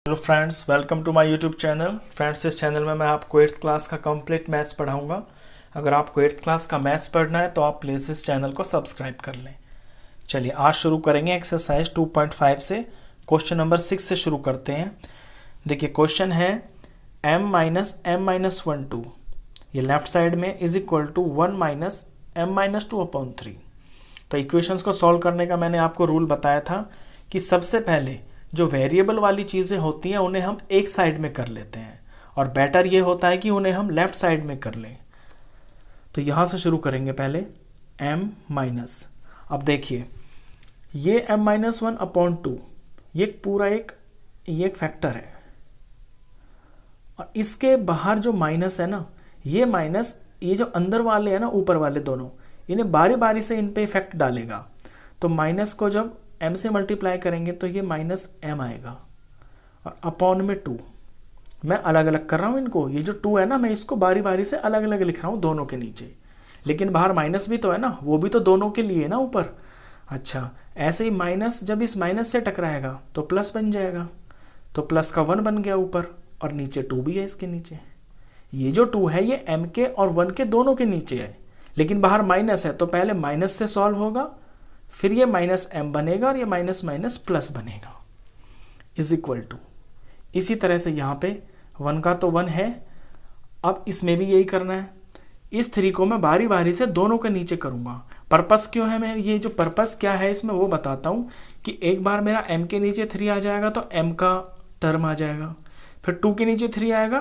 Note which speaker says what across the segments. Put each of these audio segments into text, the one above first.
Speaker 1: Hello friends, welcome to my YouTube channel. Friends, इस channel में मैं आपको 8th क्लास का कंप्लीट मैथ्स पढ़ाऊंगा। अगर आपको 8th क्लास का मैथ्स पढ़ना है तो आप प्लीज़ इस चैनल को सब्सक्राइब कर लें। चलिए आज शुरू करेंगे एक्सरसाइज 2.5 से। क्वेश्चन नंबर 6 से शुरू करते हैं। देखिए क्वेश्चन है m माइनस एम माइनस 1/2, ये लेफ्ट साइड में is equal to 1 minus M minus 2/3। तो इक्वेशंस को सॉल्व करने का मैंने आपको रूल बताया था कि सबसे पहले जो वेरिएबल वाली चीज़ें होती हैं उन्हें हम एक साइड में कर लेते हैं, और बेटर ये होता है कि उन्हें हम लेफ्ट साइड में कर लें। तो यहाँ से शुरू करेंगे पहले m माइनस। अब देखिए ये m-1/2 ये पूरा ये एक फैक्टर है, और इसके बाहर जो माइनस है ना, ये माइनस ये जो अंदर वाले हैं ना, ऊपर वाले दोनों, इन्हें बारी बारी से इन पे इफेक्ट डालेगा। तो माइनस को जब m से मल्टीप्लाई करेंगे तो ये माइनस m आएगा, और अपॉन में 2। मैं अलग अलग कर रहा हूँ इनको, ये जो 2 है ना, मैं इसको बारी बारी से अलग अलग लिख रहा हूँ दोनों के नीचे, लेकिन बाहर माइनस भी तो है ना, वो भी तो दोनों के लिए है ना ऊपर। अच्छा, ऐसे ही माइनस जब इस माइनस से टकराएगा तो प्लस बन जाएगा, तो प्लस का 1 बन गया ऊपर, और नीचे 2 भी है इसके नीचे। ये जो 2 है ये m के और 1 के दोनों के नीचे है, लेकिन बाहर माइनस है, तो पहले माइनस से सॉल्व होगा, फिर ये माइनस m बनेगा, और ये माइनस माइनस प्लस बनेगा, इज इक्वल टू। इसी तरह से यहाँ पे 1 का तो 1 है, अब इसमें भी यही करना है। इस 3 को मैं बारी बारी से दोनों के नीचे करूँगा। पर्पस क्यों है, मैं ये जो पर्पस क्या है इसमें वो बताता हूँ कि एक बार मेरा m के नीचे 3 आ जाएगा तो m का टर्म आ जाएगा, फिर 2 के नीचे 3 आएगा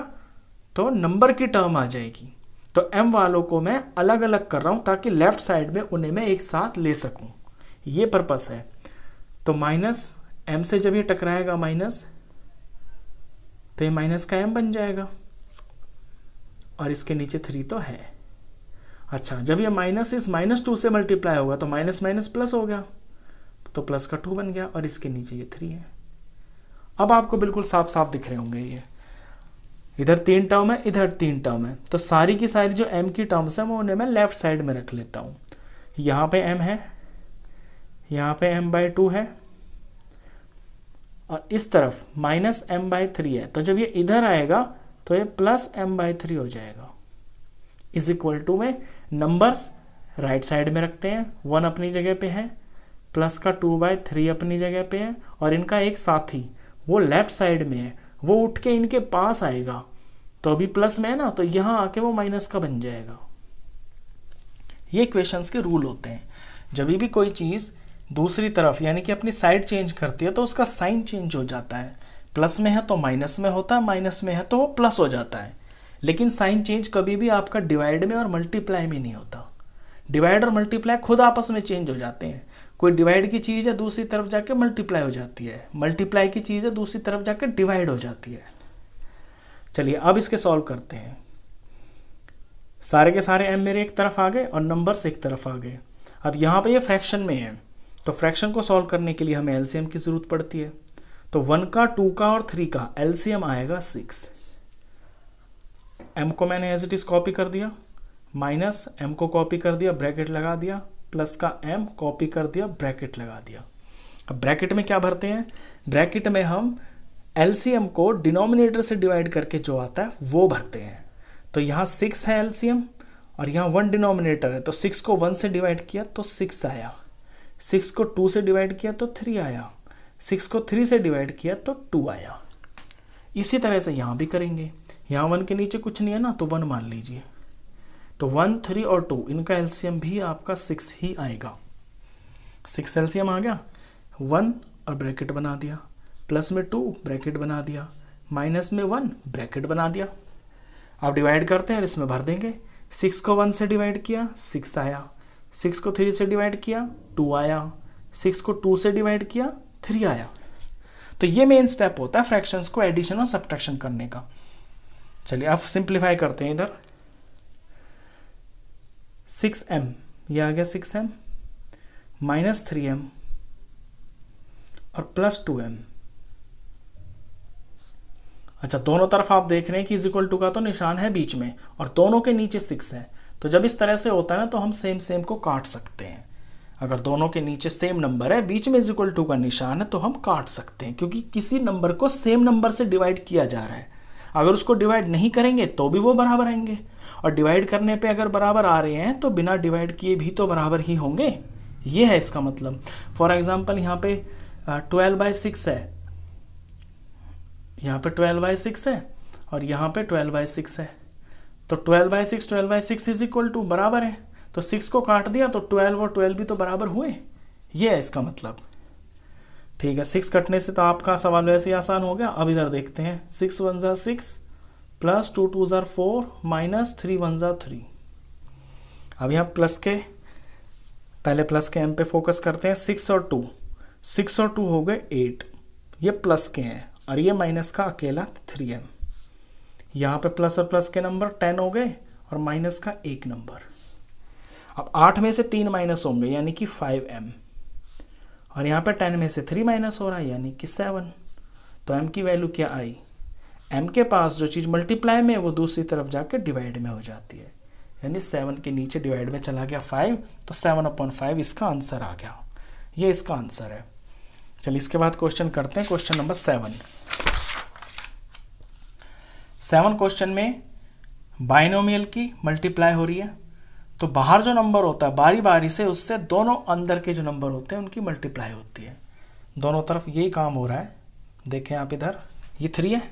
Speaker 1: तो नंबर की टर्म आ जाएगी। तो m वालों को मैं अलग अलग कर रहा हूँ ताकि लेफ्ट साइड में उन्हें मैं एक साथ ले सकूँ, ये पर्पस है। तो माइनस m से जब ये टकराएगा माइनस, तो ये माइनस का m बन जाएगा, और इसके नीचे 3 तो है। अच्छा, जब ये माइनस इस -2 से मल्टीप्लाई होगा तो माइनस माइनस प्लस हो गया, तो प्लस का 2 बन गया, और इसके नीचे ये 3 है। अब आपको बिल्कुल साफ साफ दिख रहे होंगे, ये इधर 3 टर्म है, इधर 3 टर्म है, तो सारी की सारी जो m की टर्म्स है वो उन्हें मैं लेफ्ट साइड में रख लेता हूँ। यहाँ पे m है, यहाँ पे m/2 है, और इस तरफ माइनस m/3 है, तो जब ये इधर आएगा तो ये प्लस m/3 हो जाएगा। इज इक्वल टू में नंबर्स राइट साइड में रखते हैं, 1 अपनी जगह पे है, प्लस का 2/3 अपनी जगह पे है, और इनका एक साथी वो लेफ्ट साइड में है, वो उठ के इनके पास आएगा, तो अभी प्लस में है ना, तो यहाँ आके वो माइनस का बन जाएगा। ये इक्वेशंस के रूल होते हैं। जब भी कोई चीज़ दूसरी तरफ यानी कि अपनी साइड चेंज करती है तो उसका साइन चेंज हो जाता है। प्लस में है तो माइनस में होता है, माइनस में है तो वो प्लस हो जाता है, लेकिन साइन चेंज कभी भी आपका डिवाइड में और मल्टीप्लाई में नहीं होता। डिवाइड और मल्टीप्लाई खुद आपस में चेंज हो जाते हैं। कोई डिवाइड की चीज़ है दूसरी तरफ जाके मल्टीप्लाई हो जाती है, मल्टीप्लाई की चीज़ है दूसरी तरफ जाके डिवाइड हो जाती है। चलिए अब इसके सॉल्व करते हैं। सारे के सारे m मेरे एक तरफ आ गए और नंबर्स एक तरफ आ गए। अब यहाँ पे ये फ्रैक्शन में है, तो फ्रैक्शन को सॉल्व करने के लिए हमें एलसीएम की जरूरत पड़ती है। तो 1 का, 2 का और 3 का एलसीएम आएगा 6। m को मैंने एज इट इज कॉपी कर दिया, माइनस m को कॉपी कर दिया, ब्रैकेट लगा दिया, प्लस का m कॉपी कर दिया, ब्रैकेट लगा दिया। अब ब्रैकेट में क्या भरते हैं, ब्रैकेट में हम एलसीएम को डिनोमिनेटर से डिवाइड करके जो आता है वो भरते हैं। तो यहाँ 6 है एलसीएम, और यहाँ 1 डिनोमिनेटर है, तो 6 को 1 से डिवाइड किया तो 6 आया, 6 को 2 से डिवाइड किया तो 3 आया, 6 को 3 से डिवाइड किया तो 2 आया। इसी तरह से यहाँ भी करेंगे। यहाँ 1 के नीचे कुछ नहीं है ना, तो 1 मान लीजिए, तो 1, 3 और 2 इनका एलसीएम भी आपका 6 ही आएगा। 6 एलसीएम आ गया, 1 और ब्रैकेट बना दिया, प्लस में 2 ब्रैकेट बना दिया, माइनस में 1 ब्रैकेट बना दिया। अब डिवाइड करते हैं, इसमें भर देंगे। 6 को 1 से डिवाइड किया 6 आया, 6 को 3 से डिवाइड किया 2 आया, 6 को 2 से डिवाइड किया 3 आया। तो ये मेन स्टेप होता है फ्रैक्शंस को एडिशन और सब्ट्रैक्शन करने का। चलिए अब सिंप्लीफाई करते हैं। इधर 6m, ये आ गया 6m, माइनस 3m और प्लस 2m। अच्छा, दोनों तरफ आप देख रहे हैं कि इज इक्वल टू का तो निशान है बीच में, और दोनों के नीचे 6 है, तो जब इस तरह से होता है ना तो हम सेम को काट सकते हैं। अगर दोनों के नीचे सेम नंबर है, बीच में इक्वल टू का निशान है, तो हम काट सकते हैं, क्योंकि किसी नंबर को सेम नंबर से डिवाइड किया जा रहा है। अगर उसको डिवाइड नहीं करेंगे तो भी वो बराबर आएंगे, और डिवाइड करने पे अगर बराबर आ रहे हैं तो बिना डिवाइड किए भी तो बराबर ही होंगे। ये है इसका मतलब। फॉर एग्जाम्पल यहाँ पे 12/6 है, यहाँ पे 12/6 है और यहाँ पे 12/6 है, तो 12/6 इज इक्वल टू बराबर है, तो 6 को काट दिया तो 12 और 12 भी तो बराबर हुए। ये है इसका मतलब। ठीक है, 6 कटने से तो आपका सवाल वैसे ही आसान हो गया। अब इधर देखते हैं, 6 1 ज़ा 6 प्लस 2 2 ज़ा 4 माइनस 3 1 ज़ा 3। अब यहाँ प्लस के, पहले प्लस के m पे फोकस करते हैं। 6 और 2 हो गए 8, ये प्लस के हैं, और ये माइनस का अकेला 3m। यहाँ पे प्लस और प्लस के नंबर 10 हो गए और माइनस का 1 नंबर। अब 8 में से 3 माइनस होंगे यानी कि 5m, और यहाँ पे 10 में से 3 माइनस हो रहा है यानी कि 7। तो m की वैल्यू क्या आई? m के पास जो चीज़ मल्टीप्लाई में है वो दूसरी तरफ जाके डिवाइड में हो जाती है, यानी 7 के नीचे डिवाइड में चला गया 5, तो 7/5 इसका आंसर आ गया। ये इसका आंसर है। चलिए इसके बाद क्वेश्चन करते हैं, क्वेश्चन नंबर 7 क्वेश्चन में बाइनोमियल की मल्टीप्लाई हो रही है, तो बाहर जो नंबर होता है बारी बारी से उससे दोनों अंदर के जो नंबर होते हैं उनकी मल्टीप्लाई होती है। दोनों तरफ यही काम हो रहा है। देखें आप इधर, ये 3 है,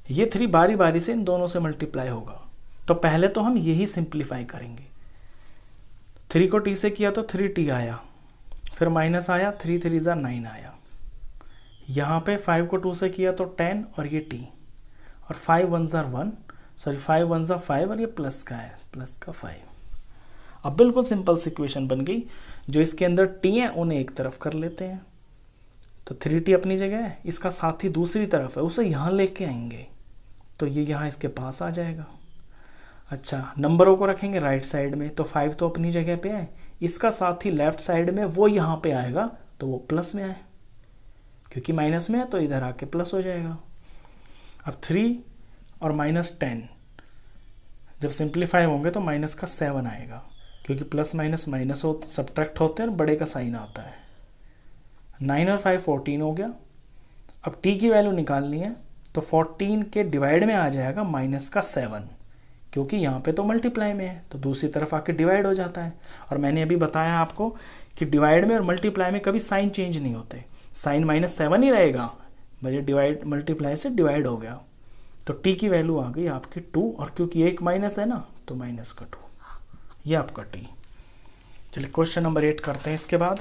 Speaker 1: ये 3 बारी बारी से इन दोनों से मल्टीप्लाई होगा। तो पहले तो हम यही सिंप्लीफाई करेंगे। 3 को t से किया तो 3t आया, फिर माइनस आया, 3 3 ज़ा 9 आया। यहाँ पे 5 को 2 से किया तो 10 और ये t, और 5 1 ज़ा 1, सॉरी 5 1 ज़ा 5, और ये प्लस का है, प्लस का 5। अब बिल्कुल सिंपल सी इक्वेशन बन गई। जो इसके अंदर t है उन्हें एक तरफ कर लेते हैं, तो 3t अपनी जगह है, इसका साथी दूसरी तरफ है, उसे यहाँ लेके आएंगे तो ये यहाँ इसके पास आ जाएगा। अच्छा, नंबरों को रखेंगे राइट साइड में, तो 5 तो अपनी जगह पे है, इसका साथी लेफ्ट साइड में वो यहाँ पे आएगा, तो वो प्लस में आए, क्योंकि माइनस में है तो इधर आके प्लस हो जाएगा। अब 3 और -10 जब सिंप्लीफाई होंगे तो माइनस का 7 आएगा, क्योंकि प्लस माइनस माइनस हो सब्ट्रैक्ट होते हैं और बड़े का साइन आता है। 9 और 5 14 हो गया। अब t की वैल्यू निकालनी है, तो 14 के डिवाइड में आ जाएगा माइनस का 7, क्योंकि यहाँ पे तो मल्टीप्लाई में है तो दूसरी तरफ आके डिवाइड हो जाता है। और मैंने अभी बताया आपको कि डिवाइड में और मल्टीप्लाई में कभी साइन चेंज नहीं होते, साइन -7 ही रहेगा, मुझे डिवाइड मल्टीप्लाई से डिवाइड हो गया। तो t की वैल्यू आ गई आपकी 2, और क्योंकि एक माइनस है ना तो माइनस का 2, ये आपका t। चलिए क्वेश्चन नंबर 8 करते हैं। इसके बाद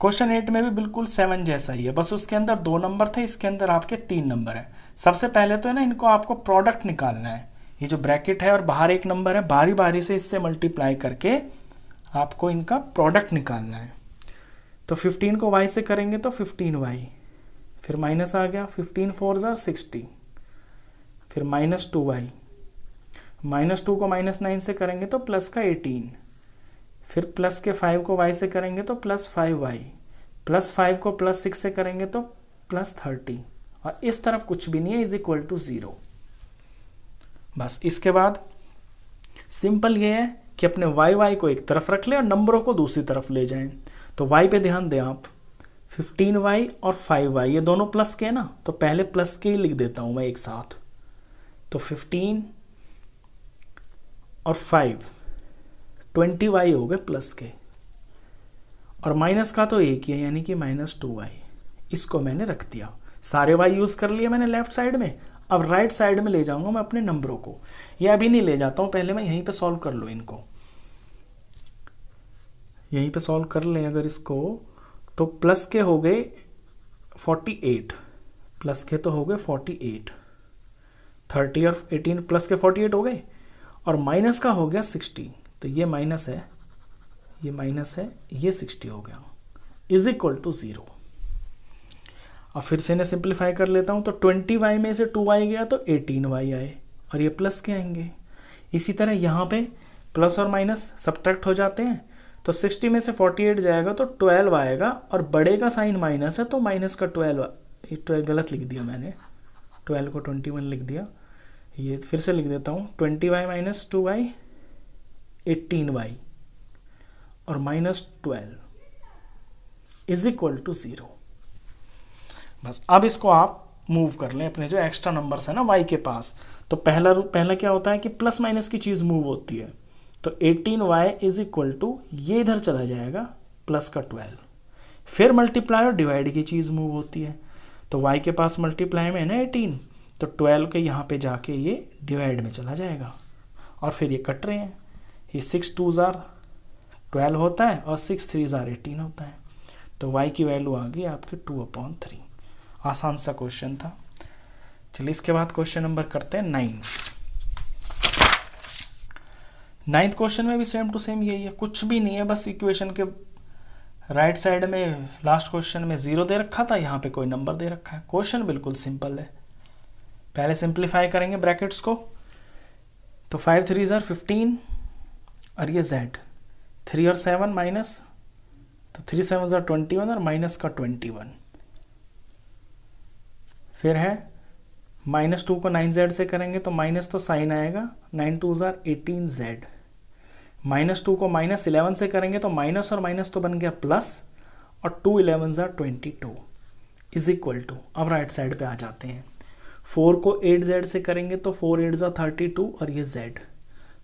Speaker 1: क्वेश्चन 8 में भी बिल्कुल 7 जैसा ही है, बस उसके अंदर 2 नंबर थे, इसके अंदर आपके 3 नंबर है। सबसे पहले तो है ना, इनको आपको प्रोडक्ट निकालना है। ये जो ब्रैकेट है और बाहर एक नंबर है, बारी बारी से इससे मल्टीप्लाई करके आपको इनका प्रोडक्ट निकालना है। तो 15 को y से करेंगे तो 15y, फिर माइनस आ गया, 15 4 ज़ा 60, फिर -2y, -2 को -9 से करेंगे तो प्लस का 18, फिर प्लस के 5 को y से करेंगे तो +5y, +5 को +6 से करेंगे तो +30, और इस तरफ कुछ भी नहीं है, = 0। बस इसके बाद सिंपल ये है कि अपने y को एक तरफ रख लें और नंबरों को दूसरी तरफ ले जाएं। तो y पे ध्यान दें आप, 15y और 5y ये दोनों प्लस के हैं ना, तो पहले प्लस के ही लिख देता हूं मैं एक साथ। तो 15 और 5 20y हो गए प्लस के, और माइनस का तो एक ही है यानी कि -2y, इसको मैंने रख दिया। सारे y यूज़ कर लिए मैंने लेफ्ट साइड में। अब राइट साइड में ले जाऊंगा मैं अपने नंबरों को, या अभी नहीं ले जाता हूँ, पहले मैं यहीं पे सॉल्व कर लूँ इनको, यहीं पे सॉल्व कर लें अगर इसको, तो प्लस के हो गए 48, प्लस के तो हो गए 48, 30 और 18 प्लस के 48 हो गए, और माइनस का हो गया 60, तो ये माइनस है, ये माइनस है, ये 60 हो गया, = 0। अब फिर से इन्हें सिंप्लीफाई कर लेता हूँ, तो 20y में से 2y गया तो 18y आए, और ये प्लस के आएंगे। इसी तरह यहाँ पे प्लस और माइनस सब्ट्रैक्ट हो जाते हैं, तो 60 में से 48 जाएगा तो 12 आएगा, और बड़े का साइन माइनस है तो माइनस का 12 गलत लिख दिया मैंने, 12 को 21 लिख दिया। ये फिर से लिख देता हूँ, 20y - 2y 18y और -12 इज इक्वल टू 0। बस अब इसको आप मूव कर लें अपने जो एक्स्ट्रा नंबर्स है ना y के पास। तो पहला क्या होता है कि प्लस माइनस की चीज़ मूव होती है। तो 18y इज इक्वल टू ये इधर चला जाएगा प्लस का 12। फिर मल्टीप्लाई और डिवाइड की चीज़ मूव होती है। तो y के पास मल्टीप्लाई में है ना 18, तो 12 के यहाँ पे जाके ये डिवाइड में चला जाएगा और फिर ये कट रहे हैं। ये 6 2 12 होता है और 6 3 18 होता है। तो y की वैल्यू आ गई आपके 2/3। आसान सा क्वेश्चन था। चलिए इसके बाद क्वेश्चन नंबर करते हैं 9th क्वेश्चन में भी सेम टू सेम यही है, कुछ भी नहीं है, बस इक्वेशन के राइट साइड में लास्ट क्वेश्चन में 0 दे रखा था, यहाँ पे कोई नंबर दे रखा है। क्वेश्चन बिल्कुल सिंपल है। पहले सिंप्लीफाई करेंगे ब्रैकेट्स को। तो 5 3 15 और ये z 3 और 7 माइनस, तो 3 7 21 और माइनस का 21। फिर है -2 को 9z से करेंगे तो माइनस तो साइन आएगा, 9 2 18z। -2 को -11 से करेंगे तो माइनस और माइनस तो बन गया प्लस, और 2 11 22 इज इक्वल टू, अब राइट साइड पे आ जाते हैं। 4 को 8z से करेंगे तो 4 8 32 और ये z।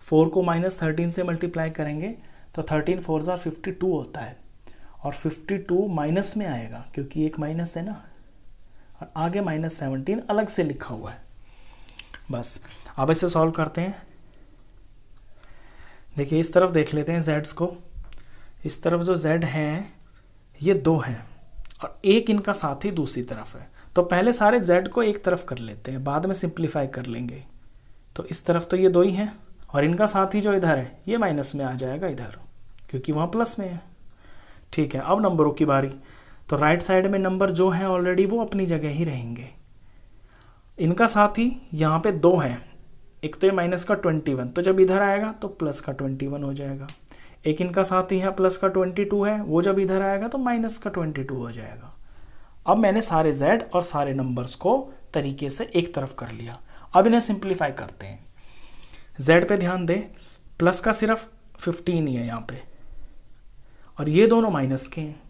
Speaker 1: 4 को -13 से मल्टीप्लाई करेंगे तो 13 4 52 होता है, और 52 माइनस में आएगा क्योंकि एक माइनस है ना, और आगे -17 अलग से लिखा हुआ है। बस अब इसे सॉल्व करते हैं। देखिए इस तरफ देख लेते हैं जेड्स को। इस तरफ जो z हैं ये 2 हैं और एक इनका साथी दूसरी तरफ है। तो पहले सारे z को एक तरफ कर लेते हैं, बाद में सिंप्लीफाई कर लेंगे। तो इस तरफ तो ये 2 ही हैं और इनका साथी जो इधर है ये माइनस में आ जाएगा इधर, क्योंकि वहाँ प्लस में है। ठीक है, अब नंबरों की बारी। तो राइट साइड में नंबर जो हैं ऑलरेडी वो अपनी जगह ही रहेंगे। इनका साथी यहाँ पे 2 हैं, एक तो ये माइनस का 21, तो जब इधर आएगा तो प्लस का 21 हो जाएगा। एक इनका साथी यहाँ प्लस का 22 है, वो जब इधर आएगा तो माइनस का 22 हो जाएगा। अब मैंने सारे z और सारे नंबर्स को तरीके से एक तरफ कर लिया। अब इन्हें सिंप्लीफाई करते हैं। z पे ध्यान दें, प्लस का सिर्फ 15 ही है यहाँ पे, और ये दोनों माइनस के हैं।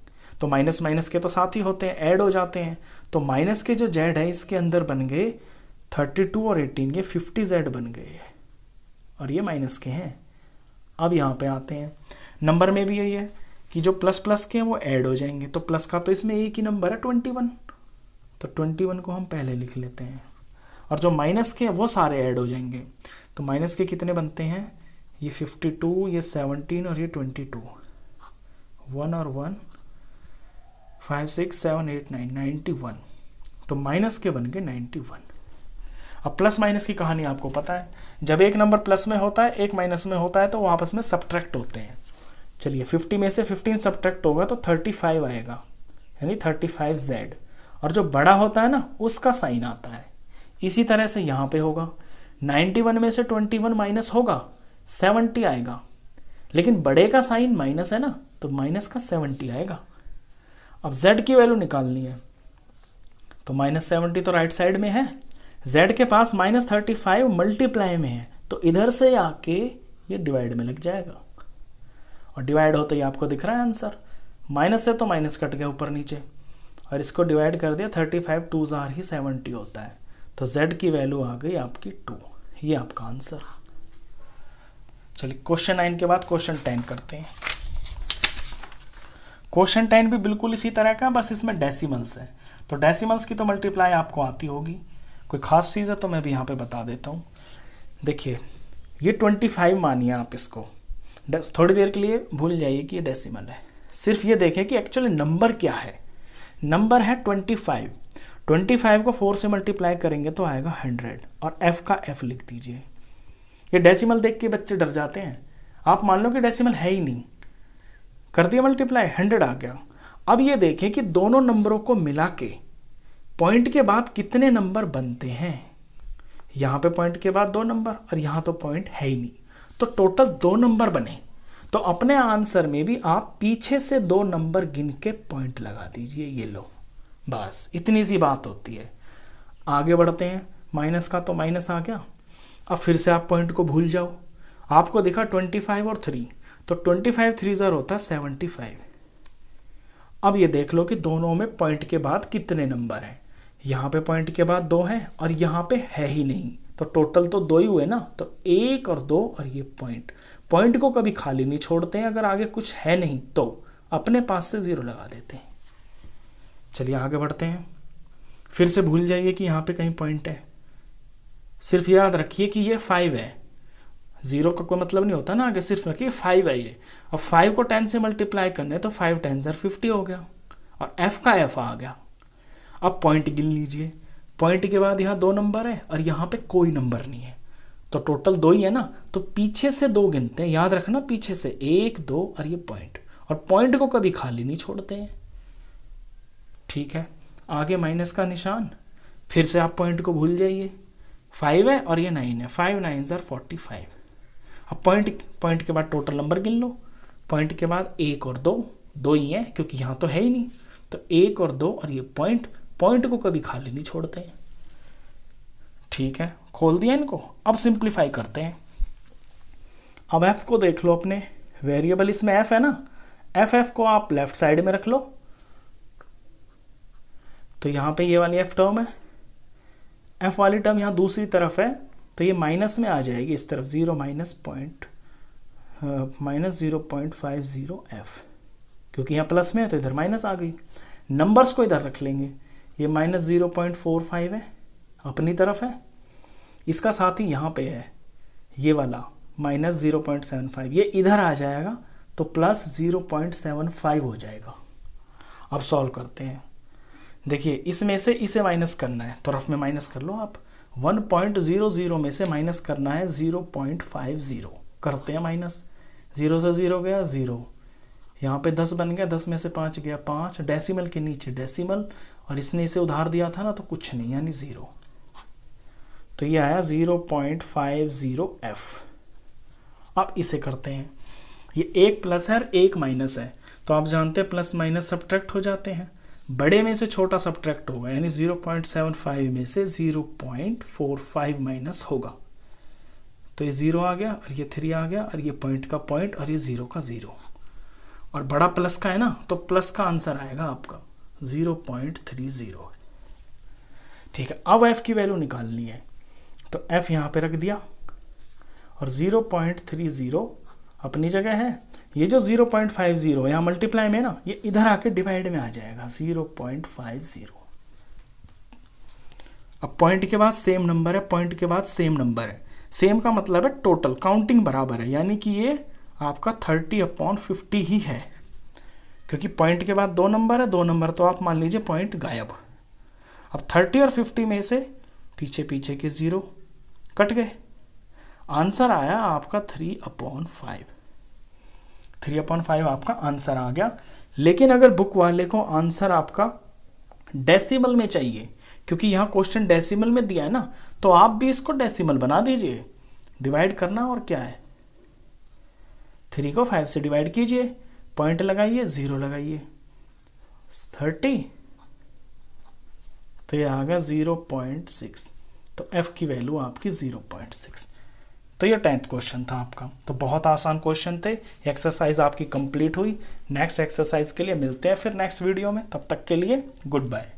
Speaker 1: तो माइनस माइनस के तो साथ ही होते हैं, ऐड हो जाते हैं। तो माइनस के जो z है इसके अंदर बन गए 32 और 18, ये 50z बन गए, और ये माइनस के हैं। अब यहाँ पे आते हैं, नंबर में भी यही है कि जो प्लस प्लस के हैं वो ऐड हो जाएंगे। तो प्लस का तो इसमें एक ही नंबर है 21, तो 21 को हम पहले लिख लेते हैं, और जो माइनस के हैं वो सारे ऐड हो जाएंगे। तो माइनस के कितने बनते हैं, ये 52, ये 17 और ये 22, 1 और 1 5 6 7 8 9 91। तो माइनस के बन गए 91। अब प्लस माइनस की कहानी आपको पता है, जब एक नंबर प्लस में होता है एक माइनस में होता है तो वो आपस में सब्ट्रैक्ट होते हैं। चलिए 50 में से 15 सब्ट्रैक्ट होगा तो 35 आएगा, यानी 35z, और जो बड़ा होता है ना उसका साइन आता है। इसी तरह से यहाँ पे होगा, 91 में से 21 माइनस होगा 70 आएगा, लेकिन बड़े का साइन माइनस है ना, तो माइनस का 70 आएगा। अब z की वैल्यू निकालनी है, तो -70 तो राइट साइड में है, z के पास -35 मल्टीप्लाई में है, तो इधर से आके ये डिवाइड में लग जाएगा, और डिवाइड होते ही आपको दिख रहा है आंसर। माइनस से तो माइनस कट गया ऊपर नीचे, और इसको डिवाइड कर दिया, 35 2 ही 70 होता है। तो z की वैल्यू आ गई आपकी 2, ये आपका आंसर। चलिए क्वेश्चन 9 के बाद क्वेश्चन 10 करते हैं। क्वेश्चन 10 भी बिल्कुल इसी तरह का, बस इसमें डेसिमल्स है। तो डेसिमल्स की तो मल्टीप्लाई आपको आती होगी, कोई खास चीज़ है तो मैं भी यहाँ पे बता देता हूँ। देखिए ये 25 मानिए आप इसको, थोड़ी देर के लिए भूल जाइए कि ये डेसिमल है, सिर्फ ये देखें कि एक्चुअली नंबर क्या है। नंबर है 25, 25 को 4 से मल्टीप्लाई करेंगे तो आएगा 100, और f का f लिख दीजिए। ये डेसिमल देख के बच्चे डर जाते हैं, आप मान लो कि डेसिमल है ही नहीं, कर दिया मल्टीप्लाई 100 आ गया। अब ये देखें कि दोनों नंबरों को मिला के पॉइंट के बाद कितने नंबर बनते हैं। यहाँ पे पॉइंट के बाद 2 नंबर, और यहाँ तो पॉइंट है ही नहीं, तो टोटल 2 नंबर बने। तो अपने आंसर में भी आप पीछे से 2 नंबर गिन के पॉइंट लगा दीजिए, ये लो, बस इतनी सी बात होती है। आगे बढ़ते हैं, माइनस का तो माइनस आ गया, अब फिर से आप पॉइंट को भूल जाओ, आपको दिखा 25 और 3, तो 25 3 ज़र होता है 75। अब ये देख लो कि दोनों में पॉइंट के बाद कितने नंबर हैं। यहाँ पे पॉइंट के बाद 2 हैं और यहाँ पे है ही नहीं, तो टोटल तो 2 ही हुए ना। तो 1 और 2 और ये पॉइंट को कभी खाली नहीं छोड़ते हैं। अगर आगे कुछ है नहीं तो अपने पास से 0 लगा देते हैं। चलिए आगे बढ़ते हैं। फिर से भूल जाइए कि यहाँ पे कहीं पॉइंट है, सिर्फ याद रखिए कि ये 5 है। 0 का कोई मतलब नहीं होता ना आगे, सिर्फ रखिए 5 है ये। और 5 को 10 से मल्टीप्लाई करने तो 5 10 50 हो गया और f का f आ गया। अब पॉइंट गिन लीजिए, पॉइंट के बाद यहाँ 2 नंबर है और यहाँ पे कोई नंबर नहीं है, तो टोटल 2 ही है ना। तो पीछे से 2 गिनते हैं, याद रखना पीछे से 1 2 और ये पॉइंट, और पॉइंट को कभी खाली नहीं छोड़ते हैं। ठीक है, आगे माइनस का निशान, फिर से आप पॉइंट को भूल जाइए। 5 है और ये 9 है, 5 9 ज़र 45। अब पॉइंट के बाद टोटल नंबर गिन लो। पॉइंट के बाद 1 और 2 ही है क्योंकि यहाँ तो है ही नहीं, तो 1 और 2 और ये पॉइंट को कभी खाली नहीं छोड़ते हैं। ठीक है, खोल दिया इनको। अब सिंप्लीफाई करते हैं। अब f को देख लो, अपने वेरिएबल इसमें f है ना, f को आप लेफ्ट साइड में रख लो। तो यहाँ पे ये वाली f टर्म है, f वाली टर्म यहाँ दूसरी तरफ है, तो ये माइनस में आ जाएगी इस तरफ, 0 माइनस 0.50f, क्योंकि यहाँ प्लस में है तो इधर माइनस आ गई। नंबर्स को इधर रख लेंगे, ये माइनस 0.45 है अपनी तरफ है, इसका साथ ही यहाँ पे है ये वाला माइनस 0.75, ये इधर आ जाएगा तो प्लस 0.75 हो जाएगा। अब सॉल्व करते हैं। देखिए इसमें से इसे माइनस करना है तो रफ में माइनस कर लो आप। 1.00 में से माइनस करना है 0.50, करते हैं माइनस। 0 से 0 गया 0, यहाँ पे 10 बन गया, 10 में से 5 गया 5, डेसिमल के नीचे डेसिमल, और इसने इसे उधार दिया था ना तो कुछ नहीं यानी 0, तो ये आया 0.50f। अब इसे करते हैं, ये एक प्लस है और एक माइनस है, तो आप जानते हैं प्लस माइनस सब्ट्रैक्ट हो जाते हैं, बड़े में से छोटा सब्ट्रैक्ट होगा, यानी 0.75 में से 0.45 माइनस होगा, तो ये 0 आ गया और ये 3 आ गया और ये पॉइंट का पॉइंट और ये 0 का 0, और बड़ा प्लस का है ना तो प्लस का आंसर आएगा आपका 0.30। ठीक है, अब f की वैल्यू निकालनी है, तो f यहाँ पे रख दिया और 0.30 अपनी जगह है। ये जो 0.50 यहाँ मल्टीप्लाई में ना, ये इधर आके डिवाइड में आ जाएगा 0.50। अब पॉइंट के बाद सेम नंबर है, पॉइंट के बाद सेम नंबर है, सेम का मतलब है टोटल काउंटिंग बराबर है, यानी कि ये आपका 30/50 ही है, क्योंकि पॉइंट के बाद 2 नंबर है, 2 नंबर तो आप मान लीजिए पॉइंट गायब। अब 30 और 50 में से पीछे पीछे के 0 कट गए, आंसर आया आपका 3/5। 3/5 आपका आंसर आ गया। लेकिन अगर बुक वाले को आंसर आपका डेसिमल में चाहिए, क्योंकि यहाँ क्वेश्चन डेसिमल में दिया है ना, तो आप भी इसको डेसिमल बना दीजिए, डिवाइड करना और क्या है, 3 को 5 से डिवाइड कीजिए, पॉइंट लगाइए 0 लगाइए 30, तो ये आ गया 0.6, तो f की वैल्यू आपकी 0.6। तो ये 10th क्वेश्चन था आपका। तो बहुत आसान क्वेश्चन थे, एक्सरसाइज आपकी कंप्लीट हुई। नेक्स्ट एक्सरसाइज के लिए मिलते हैं फिर नेक्स्ट वीडियो में, तब तक के लिए गुड बाय।